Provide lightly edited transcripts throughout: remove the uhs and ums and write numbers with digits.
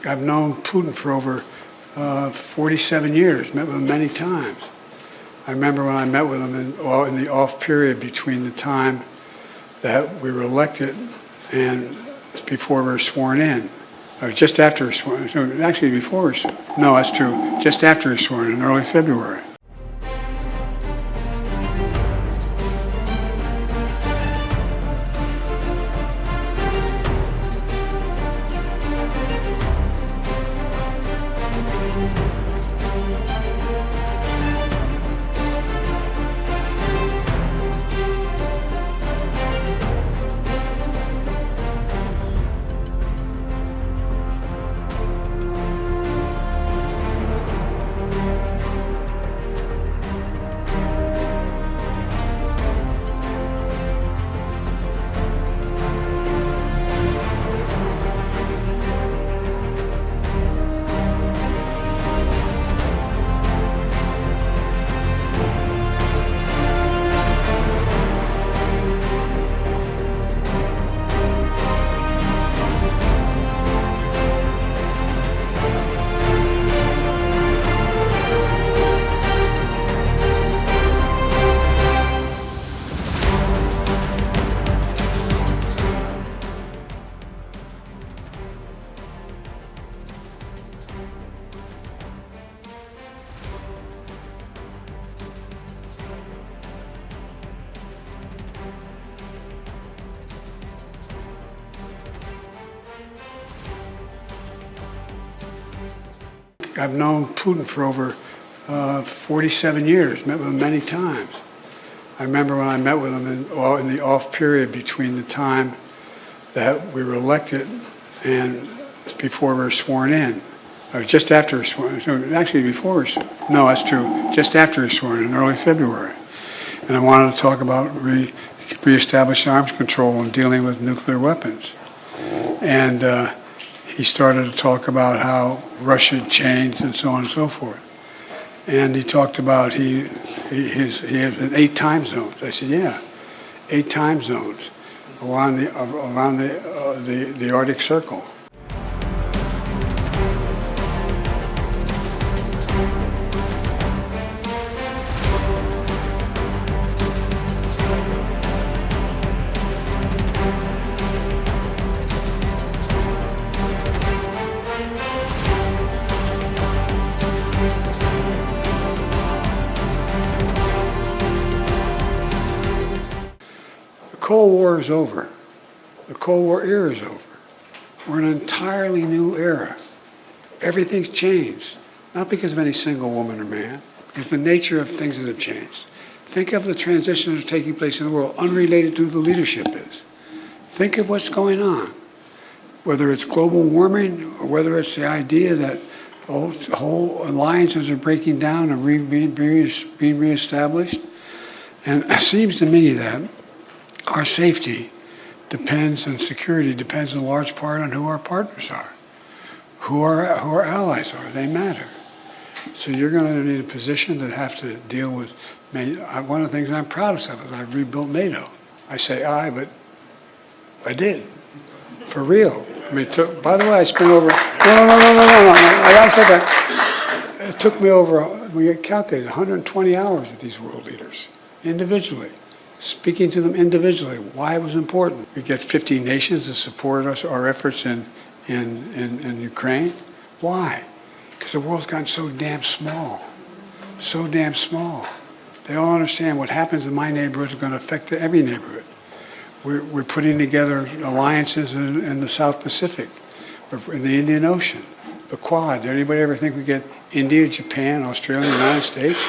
I've known Putin for over 47 years, met with him many times. I remember when I met with him in the off period between the time that we were elected and before we were sworn in. Or just after we were sworn in. Actually, before we were sworn in. No, that's true. Just after we were sworn in early February. I've known Putin for over 47 years, met with him many times. I remember when I met with him in the off period between the time that we were elected and before we were sworn in. Or just after we were sworn in. Actually, before we were sworn in. No, that's true. Just after we were sworn in early February. And I wanted to talk about reestablishing arms control and dealing with nuclear weapons. And he started to talk about how Russia had changed and so on and so forth. And he talked about he has 8 time zones. I said, yeah, 8 time zones around the Arctic Circle. The Cold War is over. The Cold War era is over. We're in an entirely new era. Everything's changed. Not because of any single woman or man, because the nature of things that have changed. Think of the transitions that are taking place in the world, unrelated to who the leadership is. Think of what's going on. Whether it's global warming or whether it's the idea that whole alliances are breaking down and being reestablished. And it seems to me that our safety depends, and security depends in large part on who our partners are, who our allies are. They matter. So you're going to need a position that have to deal with. One of the things I'm proudest of is I've rebuilt NATO. I say I, but I did, for real. I mean, by the way, I spent over. No. I gotta say that. It took me over. We calculated 120 hours with these world leaders individually. Speaking to them individually, why it was important. We get 50 nations to support us, our efforts in Ukraine. Why? Because the world's gotten so damn small. So damn small. They all understand what happens in my neighborhood is going to affect every neighborhood. We're putting together alliances in the South Pacific, in the Indian Ocean, the Quad. Did anybody ever think we get India, Japan, Australia, United States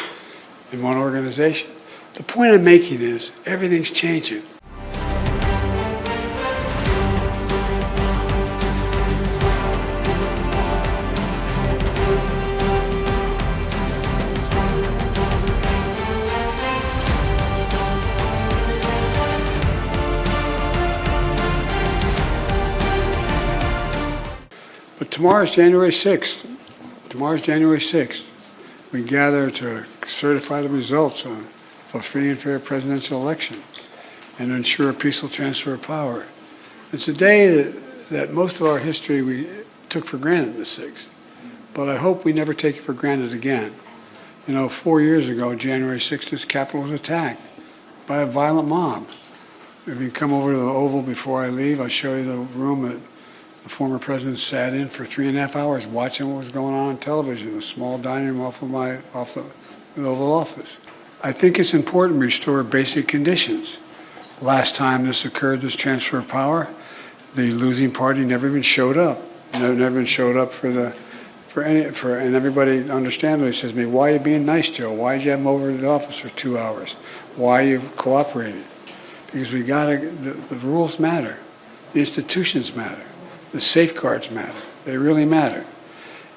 in one organization? The point I'm making is everything's changing. But tomorrow's January 6th. Tomorrow's January 6th. We gather to certify the results of a free and fair presidential election and ensure a peaceful transfer of power. It's a day that most of our history took for granted the 6th. But I hope we never take it for granted again. 4 years ago, January 6th, this Capitol was attacked by a violent mob. If you come over to the Oval before I leave, I'll show you the room that the former president sat in for 3.5 hours watching what was going on television, the small dining room off the Oval Office. I think it's important to restore basic conditions. Last time this occurred, this transfer of power, the losing party never even showed up. Never even showed up and everybody understandably says to me, why are you being nice, Joe? Why did you have him over to the office for 2 hours? Why are you cooperating? Because the rules matter. The institutions matter. The safeguards matter. They really matter.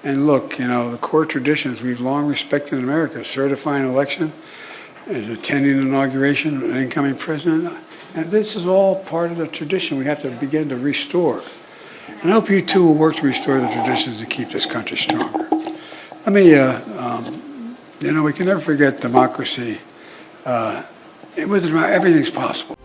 And look, the core traditions we've long respected in America, certifying an election, is attending an inauguration of an incoming president. And this is all part of the tradition we have to begin to restore. And I hope you too will work to restore the traditions to keep this country stronger. Let me, we can never forget democracy. With everything's possible.